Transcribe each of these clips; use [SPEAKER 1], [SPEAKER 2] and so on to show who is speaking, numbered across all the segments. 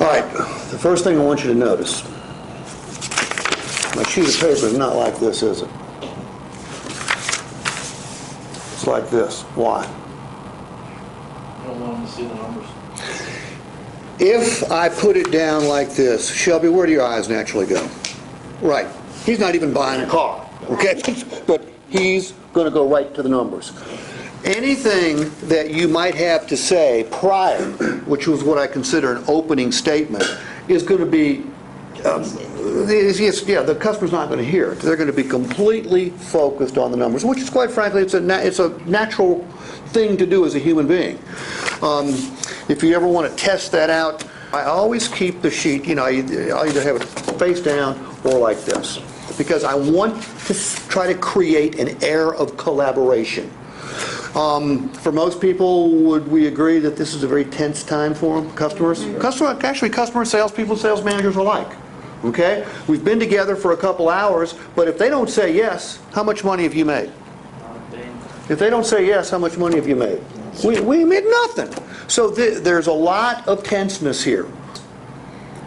[SPEAKER 1] right, the first thing I want you to notice, my sheet of paper is not like this, is it? It's like this. Why?
[SPEAKER 2] I don't want them to see the numbers.
[SPEAKER 1] If I put it down like this, Shelby, where do your eyes naturally go? Right. He's not even buying a car, okay? But he's going to go right to the numbers. Anything that you might have to say prior, which was what I consider an opening statement, is going to be, the customer's not going to hear it. They're going to be completely focused on the numbers, which is, quite frankly, it's a natural thing to do as a human being. If you ever want to test that out, I always keep the sheet, I'll either have it face down or like this, because I want to try to create an air of collaboration. For most people, would we agree that this is a very tense time for them, customers? Customers, salespeople, sales managers alike. Okay? We've been together for a couple hours, but if they don't say yes, how much money have you made? If they don't say yes, how much money have you made? We made nothing. So there's a lot of tenseness here.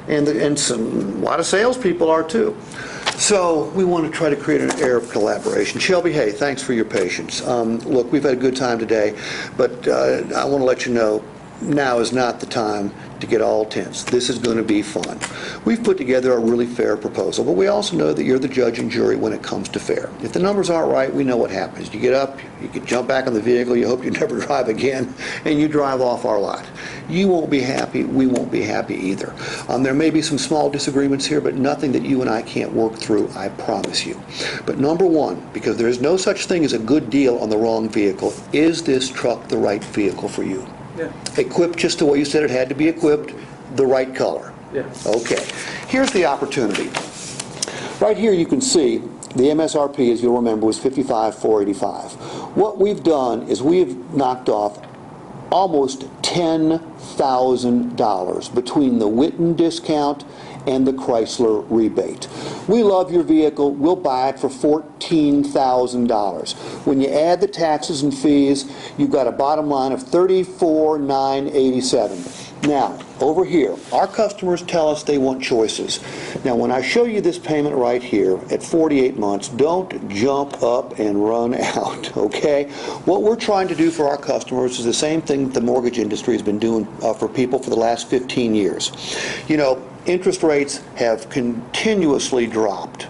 [SPEAKER 1] And a lot of salespeople are too. So we want to try to create an air of collaboration. Shelby, hey, thanks for your patience. Look, we've had a good time today, but I want to let you know now is not the time to get all tense. This is going to be fun. We've put together a really fair proposal, but we also know that you're the judge and jury when it comes to fair. If the numbers aren't right, we know what happens. You get up, you can jump back in the vehicle, you hope you never drive again, and you drive off our lot. You won't be happy, we won't be happy either. There may be some small disagreements here, but nothing that you and I can't work through, I promise you. But number one, because there is no such thing as a good deal on the wrong vehicle, is this truck the right vehicle for you?
[SPEAKER 3] Yeah.
[SPEAKER 1] Equipped just the way you said it had to be equipped, the right color.
[SPEAKER 3] Yeah.
[SPEAKER 1] Okay. Here's the opportunity. Right here you can see the MSRP, as you'll remember, was $55,485. What we've done is we've knocked off almost $10,000 between the Witten discount and the Chrysler rebate. We love your vehicle. We'll buy it for $14,000. When you add the taxes and fees, you've got a bottom line of $34,987. Now, over here, our customers tell us they want choices. Now, when I show you this payment right here at 48 months, don't jump up and run out, okay? What we're trying to do for our customers is the same thing that the mortgage industry has been doing for people for the last 15 years. Interest rates have continuously dropped.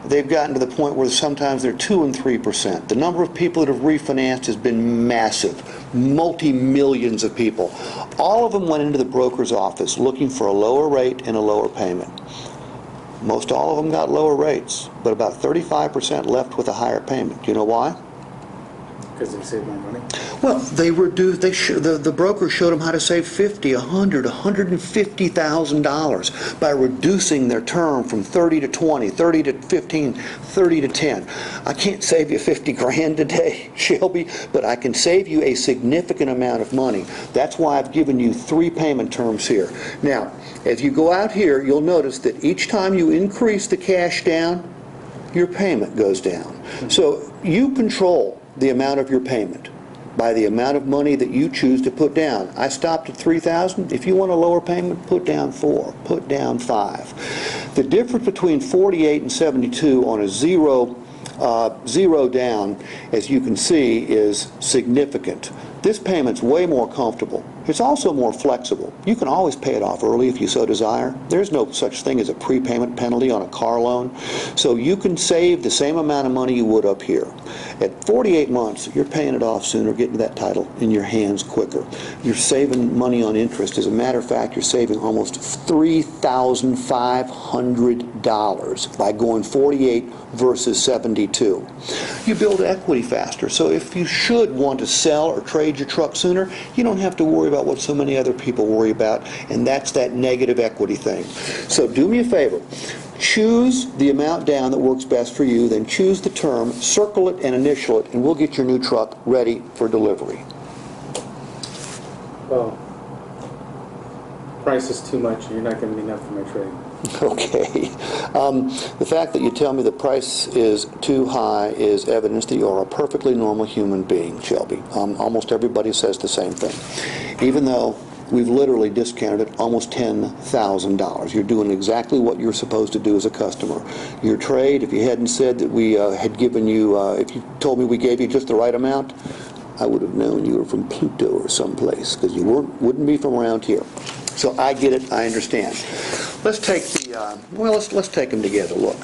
[SPEAKER 1] They've gotten to the point where sometimes they're 2 and 3%. The number of people that have refinanced has been massive, multi-millions of people. All of them went into the broker's office looking for a lower rate and a lower payment. Most all of them got lower rates, but about 35% left with a higher payment. Do you know why?
[SPEAKER 3] Because they save more money?
[SPEAKER 1] Well, they reduced. The broker showed them how to save $50,000, $100,000, $150,000 by reducing their term from 30 to 20, 30 to 15, 30 to 10. I can't save you 50 grand today, Shelby, but I can save you a significant amount of money. That's why I've given you 3 payment terms here. Now, as you go out here, you'll notice that each time you increase the cash down, your payment goes down. So you control the amount of your payment by the amount of money that you choose to put down. I stopped at $3,000. If you want a lower payment, put down 4, put down 5. The difference between 48 and 72 on a zero down, as you can see, is significant. This payment's way more comfortable. It's also more flexible. You can always pay it off early if you so desire. There's no such thing as a prepayment penalty on a car loan. So you can save the same amount of money you would up here. At 48 months, you're paying it off sooner, getting that title in your hands quicker. You're saving money on interest. As a matter of fact, you're saving almost $3,500 by going 48 versus 72. You build equity faster. So if you should want to sell or trade your truck sooner, you don't have to worry about what so many other people worry about, and that's that negative equity thing. So do me a favor. Choose the amount down that works best for you, then choose the term, circle it and initial it, and we'll get your new truck ready for delivery.
[SPEAKER 3] Well, price is too much. You're not giving me enough for my trade.
[SPEAKER 1] Okay. The fact that you tell me the price is too high is evidence that you're a perfectly normal human being, Shelby. Almost everybody says the same thing. Even though we've literally discounted almost $10,000. You're doing exactly what you're supposed to do as a customer. Your trade, if you hadn't said that we had given you, if you told me we gave you just the right amount, I would have known you were from Pluto or someplace, because you wouldn't be from around here. So I get it, I understand. Let's take the, let's take them together. Look,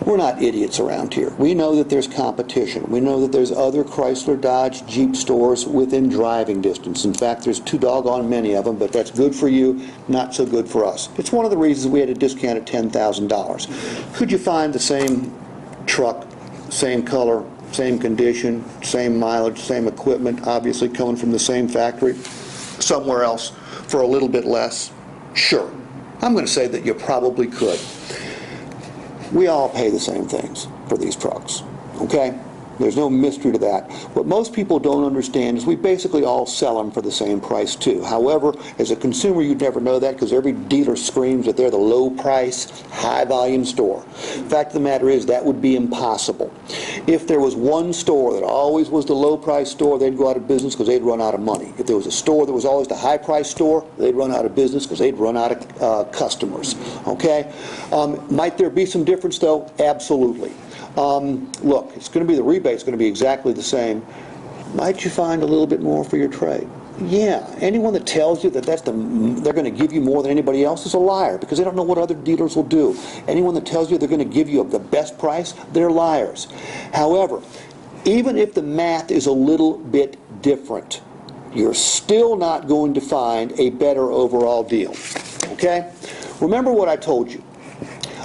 [SPEAKER 1] we're not idiots around here. We know that there's competition. We know that there's other Chrysler, Dodge, Jeep stores within driving distance. In fact, there's too doggone many of them, but that's good for you, not so good for us. It's one of the reasons we had a discount at $10,000. Could you find the same truck, same color, same condition, same mileage, same equipment, obviously coming from the same factory, somewhere else for a little bit less? Sure. I'm going to say that you probably could. We all pay the same things for these trucks, okay? There's no mystery to that. What most people don't understand is we basically all sell them for the same price too. However, as a consumer, you'd never know that because every dealer screams that they're the low price, high volume store. The fact of the matter is that would be impossible. If there was one store that always was the low price store, they'd go out of business because they'd run out of money. If there was a store that was always the high price store, they'd run out of business because they'd run out of customers, okay? Might there be some difference though? Absolutely. Look, it's going to be, the rebate's going to be exactly the same. Might you find a little bit more for your trade? Yeah. Anyone that tells you that they're going to give you more than anybody else is a liar, because they don't know what other dealers will do. Anyone that tells you they're going to give you the best price, they're liars. However, even if the math is a little bit different, you're still not going to find a better overall deal. Okay? Remember what I told you.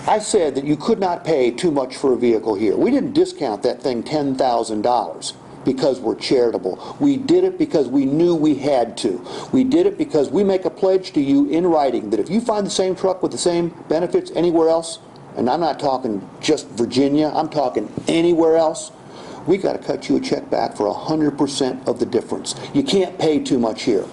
[SPEAKER 1] I said that you could not pay too much for a vehicle here. We didn't discount that thing $10,000 because we're charitable. We did it because we knew we had to. We did it because we make a pledge to you in writing that if you find the same truck with the same benefits anywhere else, and I'm not talking just Virginia, I'm talking anywhere else, we got to cut you a check back for 100% of the difference. You can't pay too much here.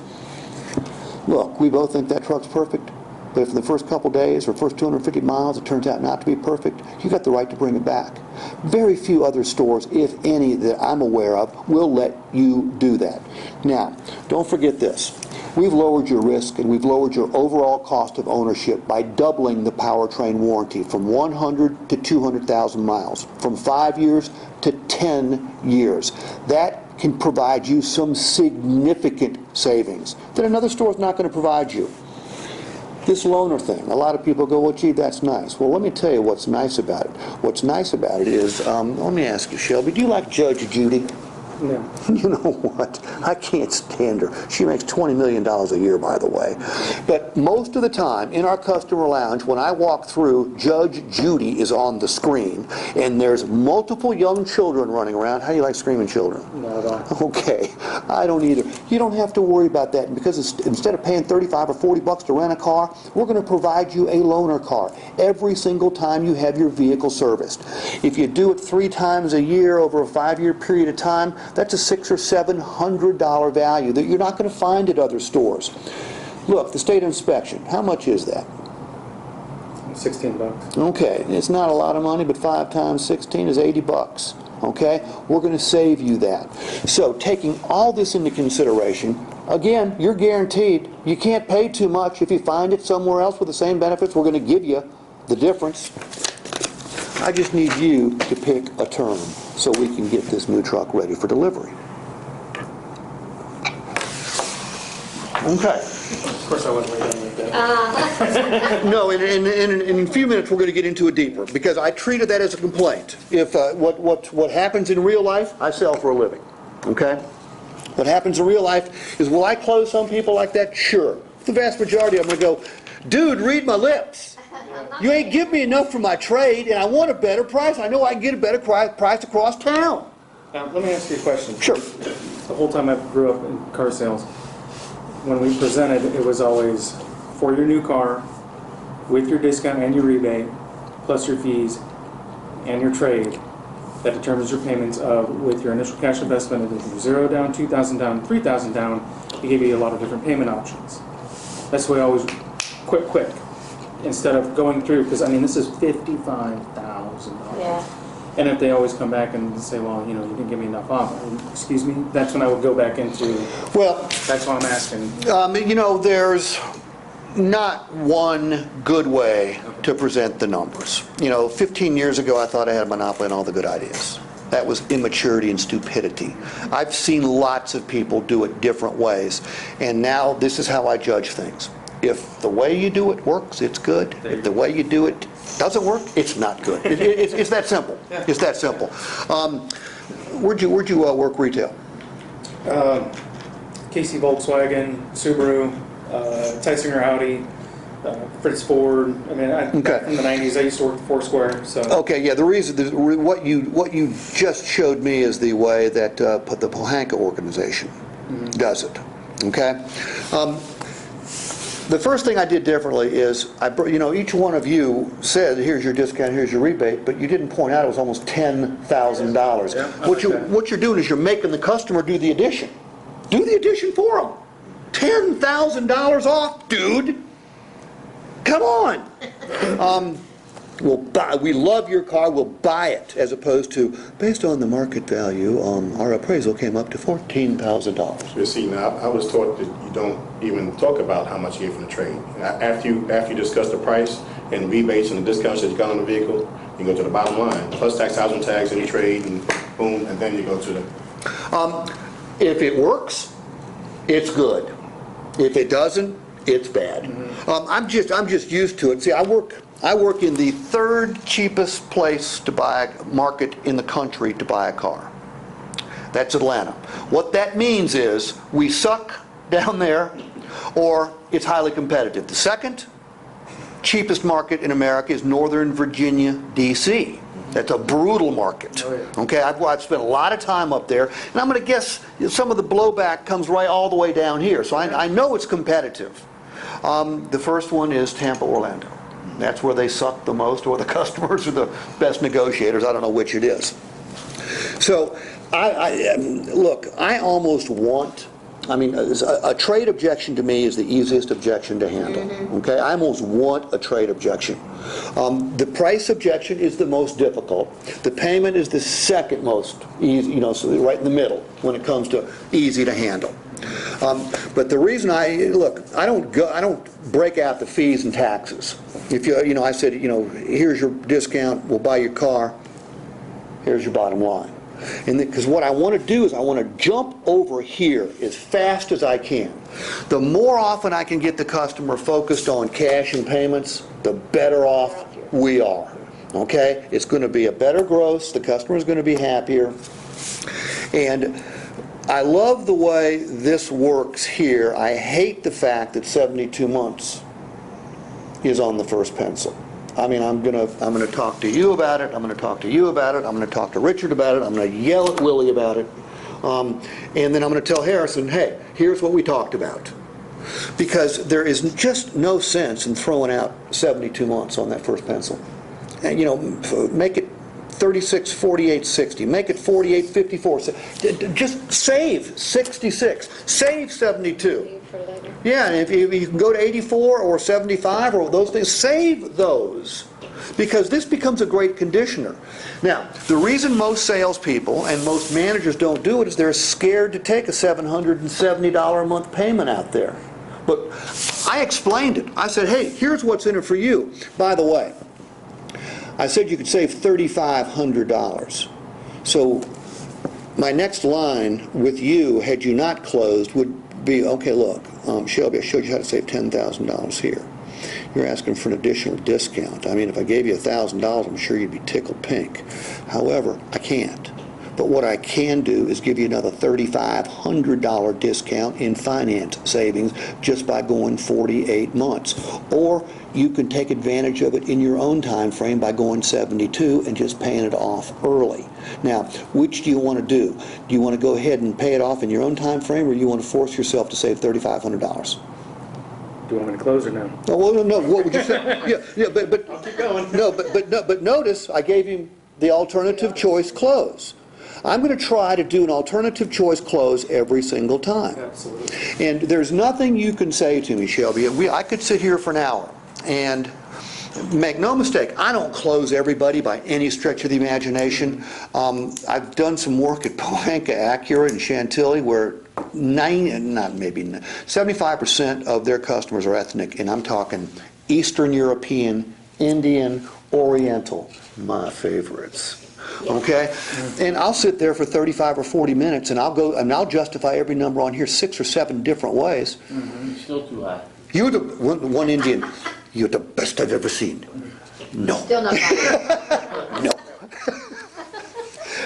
[SPEAKER 1] Look, we both think that truck's perfect. But if in the first couple days or first 250 miles it turns out not to be perfect, you got the right to bring it back. Very few other stores, if any, that I'm aware of, will let you do that. Now, don't forget this. We've lowered your risk and we've lowered your overall cost of ownership by doubling the powertrain warranty from 100 to 200,000 miles, from 5 years to 10 years. That can provide you some significant savings that another store is not going to provide you. This loaner thing, a lot of people go, well, gee, that's nice. Well, let me tell you what's nice about it. What's nice about it is, let me ask you, Shelby, do you like Judge Judy?
[SPEAKER 3] No.
[SPEAKER 1] You know what? I can't stand her. She makes $20 million a year, by the way. But most of the time, in our customer lounge, when I walk through, Judge Judy is on the screen, and there's multiple young children running around. How do you like screaming children?
[SPEAKER 3] Not at all.
[SPEAKER 1] Okay. I don't either. You don't have to worry about that, because instead of paying $35 or $40 to rent a car, we're going to provide you a loaner car every single time you have your vehicle serviced. If you do it 3 times a year over a 5-year period of time, that's a $600 or $700 value that you're not going to find at other stores. Look, the state inspection, how much is that?
[SPEAKER 3] $16.
[SPEAKER 1] Okay, it's not a lot of money, but 5 times 16 is $80. Okay, we're going to save you that. So taking all this into consideration, again, you're guaranteed you can't pay too much. If you find it somewhere else with the same benefits, we're going to give you the difference. I just need you to pick a term so we can get this new truck ready for delivery. Okay.
[SPEAKER 3] Of course I wasn't waiting like that.
[SPEAKER 1] No, in a few minutes we're going to get into it deeper, because I treated that as a complaint. If what happens in real life, I sell for a living. Okay? What happens in real life is, will I close some people like that? Sure. The vast majority of them are going to go, dude, read my lips. You ain't give me enough for my trade, and I want a better price. I know I can get a better price across town.
[SPEAKER 3] Let me ask you a question.
[SPEAKER 1] Sure.
[SPEAKER 3] The whole time I grew up in car sales, when we presented, it was always for your new car, with your discount and your rebate, plus your fees and your trade, that determines your payments with your initial cash investment of $0 down, $2,000 down, $3,000 down. They give you a lot of different payment options. That's why I always quick. Instead of going through, because I mean this is $55,000.
[SPEAKER 4] Yeah.
[SPEAKER 3] And if they always come back and say, well, you know, you didn't give me enough off, excuse me, that's when I would go back into,
[SPEAKER 1] Well,
[SPEAKER 3] that's why I'm asking.
[SPEAKER 1] you know, there's not one good way to present the numbers. You know, 15 years ago I thought I had a monopoly on all the good ideas. That was immaturity and stupidity. I've seen lots of people do it different ways, and now this is how I judge things. If the way you do it works, it's good. If the way you do it doesn't work, it's not good. It's that simple. It's that simple. Where'd you work retail?
[SPEAKER 3] Casey Volkswagen, Subaru, Tysinger Audi, Fritz Ford. I mean,
[SPEAKER 1] Okay.
[SPEAKER 3] in the 90s, I used to work at Foursquare. So
[SPEAKER 1] Okay, yeah. The reason what you just showed me is the way that the Pohanka organization does it. Okay. The first thing I did differently is, you know, each one of you said, here's your discount, here's your rebate, but you didn't point out it was almost $10,000.
[SPEAKER 3] Yeah,
[SPEAKER 1] What you're doing is you're making the customer do the addition. Do the addition for them. $10,000 off, dude. Come on. We love your car, we'll buy it, as opposed to, based on the market value, our appraisal came up to $14,000.
[SPEAKER 4] You see, now I was taught that you don't even talk about how much you get from the trade. After you discuss the price and rebates and the discounts that you got on the vehicle, you go to the bottom line, plus tax, housing tax, any trade, and boom, and then you go to the...
[SPEAKER 1] If it works, it's good. If it doesn't, it's bad. I'm just used to it. See, I work in the third cheapest place to buy a market in the country to buy a car. That's Atlanta. What that means is we suck down there, or it's highly competitive. The second cheapest market in America is Northern Virginia, D.C. That's a brutal market. Okay, I've spent a lot of time up there, and I'm going to guess some of the blowback comes right all the way down here. So I know it's competitive. The first one is Tampa, Orlando. That's where they suck the most, or the customers are the best negotiators. I don't know which it is. So, look, I almost want, a trade objection to me is the easiest objection to handle. Okay, I almost want a trade objection. The price objection is the most difficult. The payment is the second most easy, you know, so right in the middle when it comes to easy to handle. But the reason I don't break out the fees and taxes. If I said, here's your discount, we'll buy your car, here's your bottom line. And because what I want to do is I want to jump over here as fast as I can. The more often I can get the customer focused on cash and payments, the better off we are. Okay? It's going to be a better gross, the customer is going to be happier. And I love the way this works here. I hate the fact that 72 months is on the first pencil. I'm gonna talk to you about it. I'm gonna talk to you about it. I'm gonna talk to Richard about it. I'm gonna yell at Willie about it, and then I'm gonna tell Harrison, hey, here's what we talked about. Because there is just no sense in throwing out 72 months on that first pencil. And make it 36, 48, 60. Make it 48, 54. Just save 66. Save 72. Yeah, and if you can go to 84 or 75 or those things, save those. Because this becomes a great conditioner. Now, the reason most salespeople and most managers don't do it is they're scared to take a $770 a month payment out there. But I explained it. I said, hey, here's what's in it for you. By the way, I said you could save $3,500. So my next line with you, had you not closed, would be, okay, look, Shelby, I showed you how to save $10,000 here. You're asking for an additional discount. I mean, if I gave you $1,000, I'm sure you'd be tickled pink. However, I can't. But what I can do is give you another $3,500 discount in finance savings just by going 48 months. Or you can take advantage of it in your own time frame by going 72 and just paying it off early. Now, which do you want to do? Do you want to go ahead and pay it off in your own time frame, or do you want to force yourself to save $3,500?
[SPEAKER 3] Do you want me to close or no?
[SPEAKER 1] Oh, well, no. What would you say? Yeah, but
[SPEAKER 3] I'll keep going.
[SPEAKER 1] No, but notice I gave him the alternative choice close. I'm going to try to do an alternative choice close every single time.
[SPEAKER 3] Absolutely.
[SPEAKER 1] And there's nothing you can say to me, Shelby. I could sit here for an hour, and Make no mistake, I don't close everybody by any stretch of the imagination. I've done some work at Pohanka Acura and Chantilly where 75% of their customers are ethnic, and I'm talking Eastern European, Indian, Oriental, my favorites. Okay? And I'll sit there for 35 or 40 minutes and I'll justify every number on here 6 or 7 different ways.
[SPEAKER 2] Still too high.
[SPEAKER 1] You're the one Indian, you're the best I've ever seen. No.
[SPEAKER 5] Still not bad.
[SPEAKER 1] No.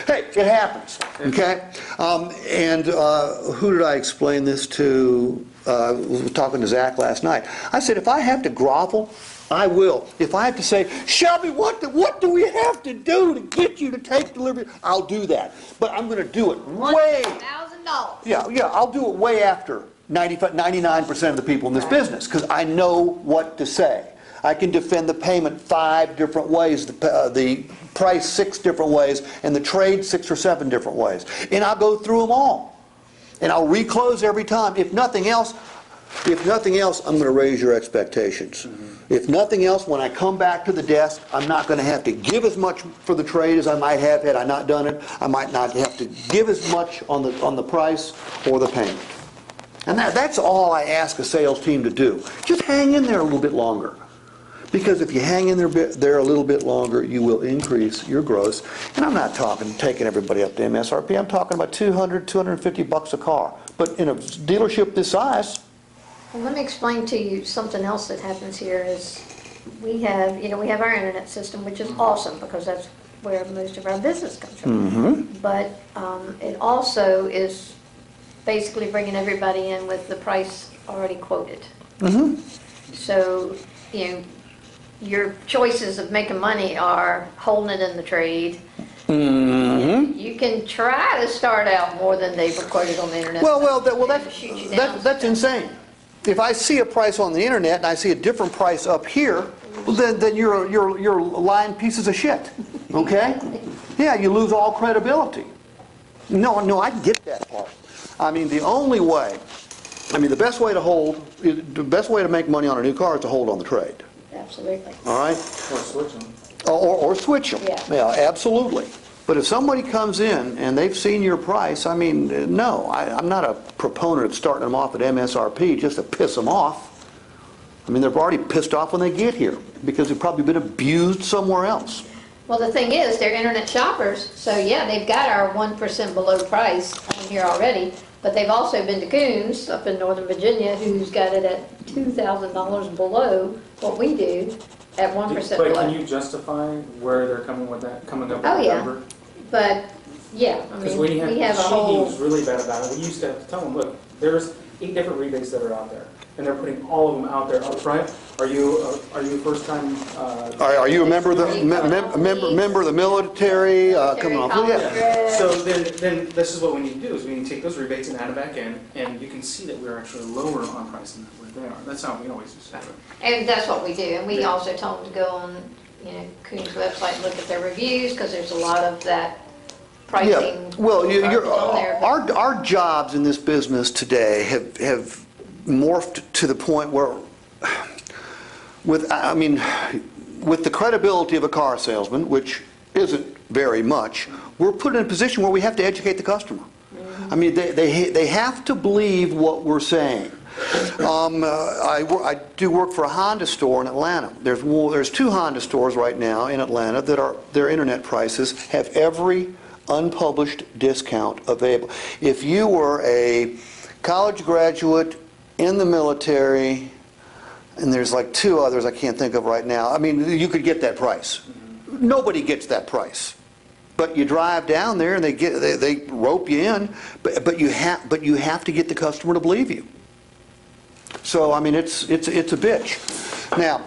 [SPEAKER 1] Hey, it happens, okay? And who did I explain this to? I was talking to Zach last night. I said, if I have to grovel, I will. If I have to say, Shelby, what do we have to do to get you to take delivery? I'll do that. But I'm going to do it way...
[SPEAKER 5] $1,000.
[SPEAKER 1] Yeah, I'll do it way after 99% of the people in this business, because I know what to say. I can defend the payment 5 different ways, the price 6 different ways, and the trade 6 or 7 different ways. And I'll go through them all. And I'll reclose every time. If nothing else, I'm going to raise your expectations. If nothing else, when I come back to the desk, I'm not going to have to give as much for the trade as I might have had I not done it. I might not have to give as much on the price or the payment. And that's all I ask a sales team to do. Just hang in there a little bit longer. Because if you hang in there a little bit longer, you will increase your gross. And I'm not taking everybody up to MSRP. I'm talking about $200, $250 a car. But in a dealership this size...
[SPEAKER 5] Well, let me explain to you something else that happens here is we have our internet system, which is awesome because that's where most of our business comes from. But it also is basically bringing everybody in with the price already quoted. So, your choices of making money are holding it in the trade. You can try to start out more than they've quoted on the internet.
[SPEAKER 1] That's insane. If I see a price on the internet and I see a different price up here, then you're lying pieces of shit. Okay? Yeah, you lose all credibility. No, I get that part. I mean, the best way to make money on a new car is to hold on the trade.
[SPEAKER 5] Absolutely.
[SPEAKER 1] All right?
[SPEAKER 3] Or switch them.
[SPEAKER 1] Or switch them.
[SPEAKER 5] Yeah.
[SPEAKER 1] Absolutely. But if somebody comes in and they've seen your price, I mean, no, I'm not a proponent of starting them off at MSRP just to piss them off. I mean, they're already pissed off when they get here because they've probably been abused somewhere else.
[SPEAKER 5] Well, the thing is, they're internet shoppers, so yeah, they've got our 1% below price on here already, but they've also been to Coons up in Northern Virginia, who's got it at $2,000 below what we do at 1% below.
[SPEAKER 3] But can you justify where they're coming up with that number?
[SPEAKER 5] But yeah, I
[SPEAKER 3] Because
[SPEAKER 5] mean, we have a whole...
[SPEAKER 3] was really bad about it. We used to have to tell them, look, there's 8 different rebates that are out there, and they're putting all of them out there up front. Are you first time?
[SPEAKER 1] Are you a member of the military? Come on, yeah.
[SPEAKER 5] So
[SPEAKER 3] then this is what we need to do: is we need to take those rebates and add it back in, and you can see that we're actually lower on price than what they are. That's how we always used to have it.
[SPEAKER 5] And that's what we do. And we also tell them to go on, Coons website and look at their reviews because there's a lot of that pricing.
[SPEAKER 1] Yeah. Well,
[SPEAKER 5] on there.
[SPEAKER 1] our jobs in this business today have morphed to the point where, with the credibility of a car salesman, which isn't very much, we're put in a position where we have to educate the customer. I mean, they have to believe what we're saying. I do work for a Honda store in Atlanta. There's 2 Honda stores right now in Atlanta that their internet prices have every unpublished discount available. If you were a college graduate in the military, and there's like 2 others I can't think of right now, I mean, you could get that price. Nobody gets that price. But you drive down there and they rope you in, but you have to get the customer to believe you. So I mean, it's a bitch. Now,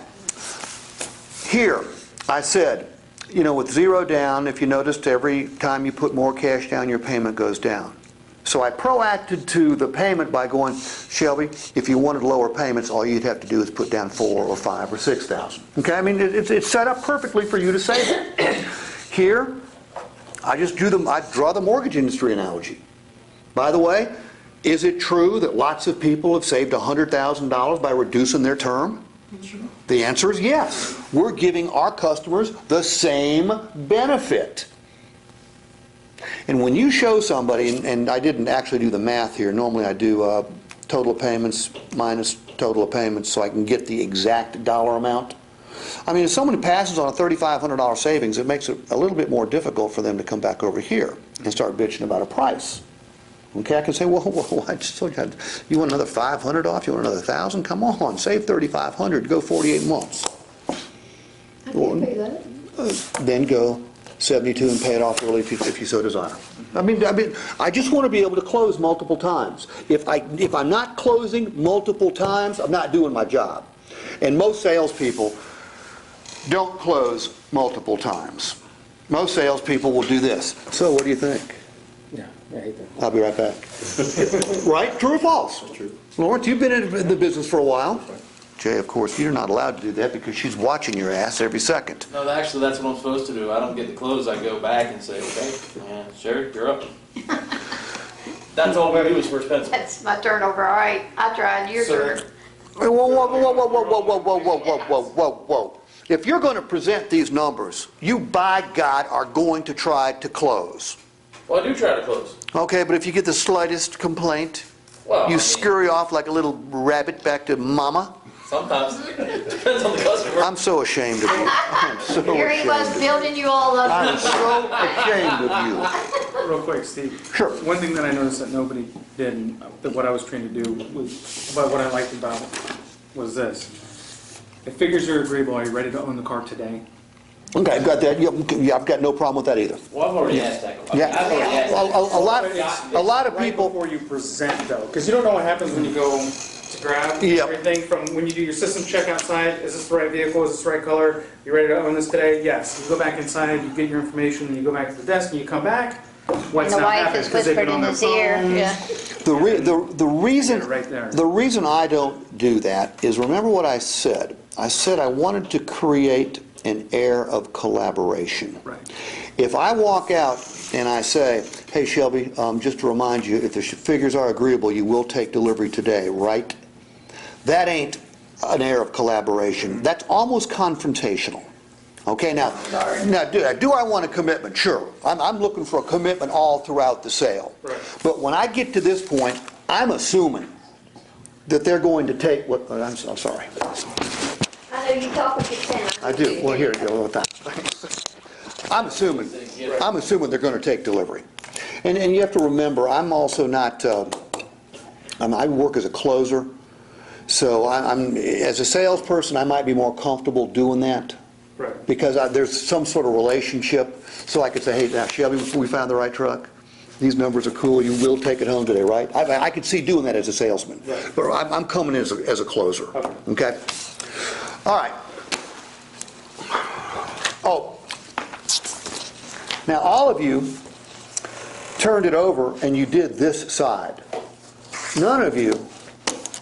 [SPEAKER 1] here I said, with 0 down, if you noticed, every time you put more cash down, your payment goes down. So I proacted to the payment by going, Shelby, if you wanted lower payments, all you'd have to do is put down 4 or 5 or 6,000. Okay, I mean, it's set up perfectly for you to say that. Here, I draw the mortgage industry analogy. By the way, is it true that lots of people have saved $100,000 by reducing their term? The answer is yes. We're giving our customers the same benefit. And when you show somebody, and I didn't actually do the math here, normally I do total payments minus total of payments so I can get the exact dollar amount. I mean, if someone passes on a $3,500 savings, it makes it a little bit more difficult for them to come back over here and start bitching about a price. Okay, I can say, well, I just told you, you want another $500 off? You want another $1,000? Come on, save $3,500, go 48 months.
[SPEAKER 5] I can't pay that.
[SPEAKER 1] Then go 72 and pay it off early if you so desire. I mean, I just want to be able to close multiple times. If I'm not closing multiple times, I'm not doing my job. And most salespeople don't close multiple times. Most salespeople will do this. So what do you think?
[SPEAKER 3] Yeah, I hate that.
[SPEAKER 1] I'll be right back. Right? True or false?
[SPEAKER 4] True.
[SPEAKER 1] Lawrence, you've been in the business for a while. Jay, of course, you're not allowed to do that because she's watching your ass every second.
[SPEAKER 2] No, actually, that's what I'm supposed to do. I don't get the close. I go back and say, okay, and Sherry, you're up. That's all we do is first pencil.
[SPEAKER 5] That's my turnover, all right. I tried, your turn.
[SPEAKER 1] Whoa, whoa, whoa, whoa, whoa, whoa, whoa, whoa, whoa, whoa, whoa, whoa, whoa. If you're going to present these numbers, you, by God, are going to try to close.
[SPEAKER 2] Well, I do try to close.
[SPEAKER 1] Okay, but if you get the slightest complaint,
[SPEAKER 2] Well, I
[SPEAKER 1] you
[SPEAKER 2] mean,
[SPEAKER 1] scurry off like a little rabbit back to mama.
[SPEAKER 2] sometimes. Depends on the customer.
[SPEAKER 1] I'm so ashamed of you. I'm so
[SPEAKER 5] Here he was
[SPEAKER 1] ashamed.
[SPEAKER 5] building you all up.
[SPEAKER 1] I'm so ashamed of you.
[SPEAKER 3] Real quick, Steve.
[SPEAKER 1] Sure.
[SPEAKER 3] One thing that I noticed that nobody did, and that what I was trained to do, was, but what I liked about it was this. If figures are agreeable, are you ready to own the car today?
[SPEAKER 1] Okay, I've got that. Yeah, I've got no problem with that either.
[SPEAKER 2] Well, I've already asked that.
[SPEAKER 1] Yeah.
[SPEAKER 2] I've already asked that.
[SPEAKER 1] A lot of
[SPEAKER 3] Right
[SPEAKER 1] people.
[SPEAKER 3] before you present, though, because you don't know what happens when you go to grab
[SPEAKER 1] Yep.
[SPEAKER 3] everything from when you do your system check outside. Is this the right vehicle? Is this the right color? You ready to own this today? Yes. You go back inside, you get your information, and you go back to the desk, and you come back. What's
[SPEAKER 5] And the
[SPEAKER 3] not
[SPEAKER 5] wife
[SPEAKER 3] happening?
[SPEAKER 5] is
[SPEAKER 3] 'Cause they've been
[SPEAKER 5] whispered
[SPEAKER 3] on
[SPEAKER 5] in
[SPEAKER 3] their
[SPEAKER 5] his ear.
[SPEAKER 3] phones.
[SPEAKER 5] Yeah.
[SPEAKER 1] The reason I don't do that is, remember what I said. I said I wanted to create an air of collaboration.
[SPEAKER 3] Right.
[SPEAKER 1] If I walk out and I say, hey Shelby, just to remind you, if the figures are agreeable, you will take delivery today, right? That ain't an air of collaboration. That's almost confrontational. Okay, now do I want a commitment? Sure. I'm looking for a commitment all throughout the sale.
[SPEAKER 3] Right.
[SPEAKER 1] But when I get to this point, I'm assuming that they're going to take what, I'm sorry.
[SPEAKER 5] I know you talk with your pen.
[SPEAKER 1] I do. Well, here you go. Thanks. I'm assuming they're going to take delivery. And you have to remember, I'm also not, I work as a closer. So I'm as a salesperson, I might be more comfortable doing that.
[SPEAKER 3] Right.
[SPEAKER 1] Because there's some sort of relationship. So I could say, hey, now Shelby, we found the right truck. These numbers are cool. You will take it home today, right? I could see doing that as a salesman.
[SPEAKER 3] Right.
[SPEAKER 1] But I'm coming in as a closer. Okay? All right. Oh. Now, all of you turned it over and you did this side. None of you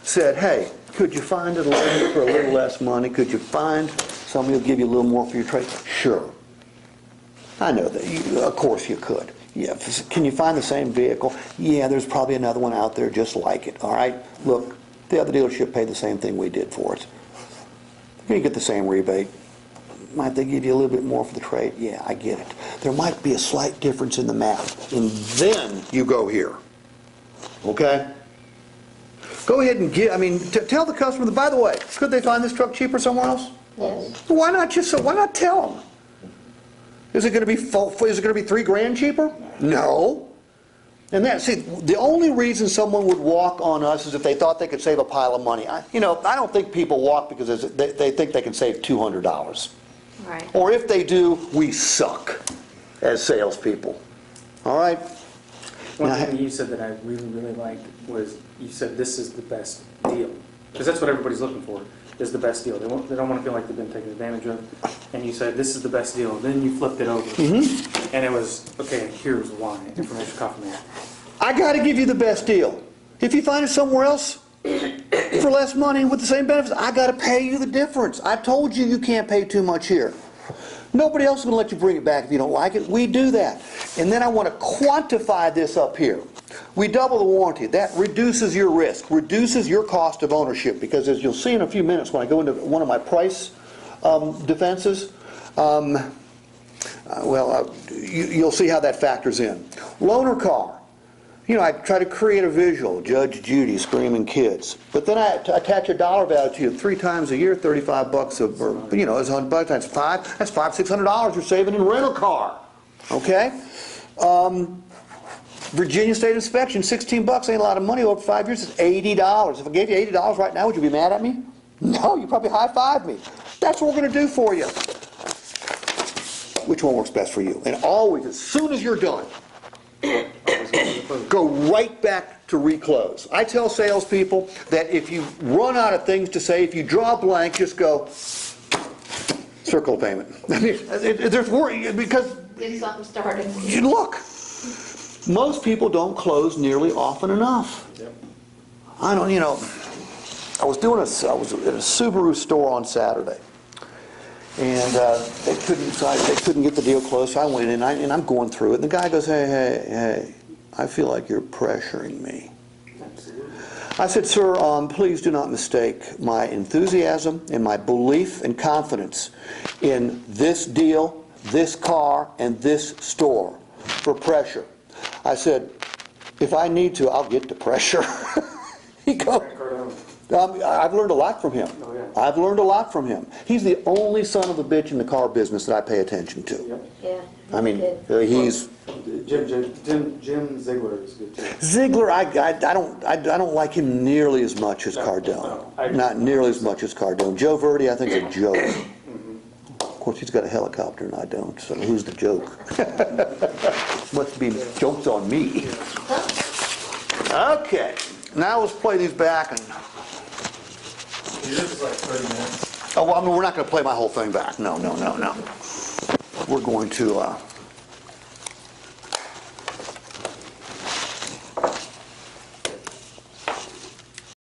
[SPEAKER 1] said, hey, could you find it for a little less money? Could you find somebody who'll give you a little more for your trade? Sure. I know that. Of course you could. Yeah. Can you find the same vehicle? Yeah, there's probably another one out there just like it. All right? Look, the other dealership paid the same thing we did for it. You get the same rebate. Might they give you a little bit more for the trade? Yeah, I get it. There might be a slight difference in the math. And then you go here. Okay? Go ahead and tell the customer that, by the way, could they find this truck cheaper somewhere else?
[SPEAKER 5] Yes.
[SPEAKER 1] Why not tell them? Is it going to be $3,000 cheaper? No. And the only reason someone would walk on us is if they thought they could save a pile of money. I don't think people walk because they think they can save $200.
[SPEAKER 5] Right.
[SPEAKER 1] Or if they do, we suck as salespeople. All right?
[SPEAKER 3] One thing you said that I really, really liked was you said this is the best deal. Because that's what everybody's looking for, is the best deal. They don't want to feel like they've been taken advantage of. And you said this is the best deal. Then you flipped it over. Mm-hmm. And it was, okay, here's why. Information confirmation.
[SPEAKER 1] I got to give you the best deal. If you find it somewhere else for less money with the same benefits, I got to pay you the difference. I told you can't pay too much here. Nobody else is going to let you bring it back if you don't like it. We do that. And then I want to quantify this up here. We double the warranty. That reduces your risk, reduces your cost of ownership, because as you'll see in a few minutes when I go into one of my price defenses, you'll see how that factors in. Loaner car. You know, I try to create a visual, Judge Judy, screaming kids. But then I attach a dollar value to you 3 times a year, $35 or, you know, it's $100 times 5, that's $500-600 you're saving in rental car. Okay? Virginia State inspection, $16 ain't a lot of money. Over 5 years, it's $80. If I gave you $80 right now, would you be mad at me? No, you'd probably high-five me. That's what we're going to do for you. Which one works best for you? And always, as soon as you're done, go right back to reclose. I tell salespeople that if you run out of things to say, if you draw a blank, just go circle payment. I mean, there's worry because
[SPEAKER 5] Get something started.
[SPEAKER 1] look, most people don't close nearly often enough. I don't, you know, I was at a Subaru store on Saturday. And they couldn't get the deal closed, so I went in and I'm going through it. And the guy goes, hey, I feel like you're pressuring me. I said, sir, please do not mistake my enthusiasm and my belief and confidence in this deal, this car, and this store for pressure. I said, if I need to, I'll get the pressure. He goes, I've learned a lot from him.
[SPEAKER 3] Oh, yeah.
[SPEAKER 1] I've learned a lot from him. He's the only son of a bitch in the car business that I pay attention to.
[SPEAKER 5] Yeah.
[SPEAKER 1] I mean,
[SPEAKER 5] good.
[SPEAKER 1] he's
[SPEAKER 3] Jim Ziegler is good too.
[SPEAKER 1] Ziegler. I don't like him nearly as much as Cardone. Not nearly as much as Cardone. Joe Verdi, I think, is a joke. Of course, he's got a helicopter and I don't. So who's the joke? Must be jokes on me. Okay. Now let's play these back and.
[SPEAKER 3] This is like 30 minutes.
[SPEAKER 1] Oh, well, I mean, we're not going to play my whole thing back. No. We're going to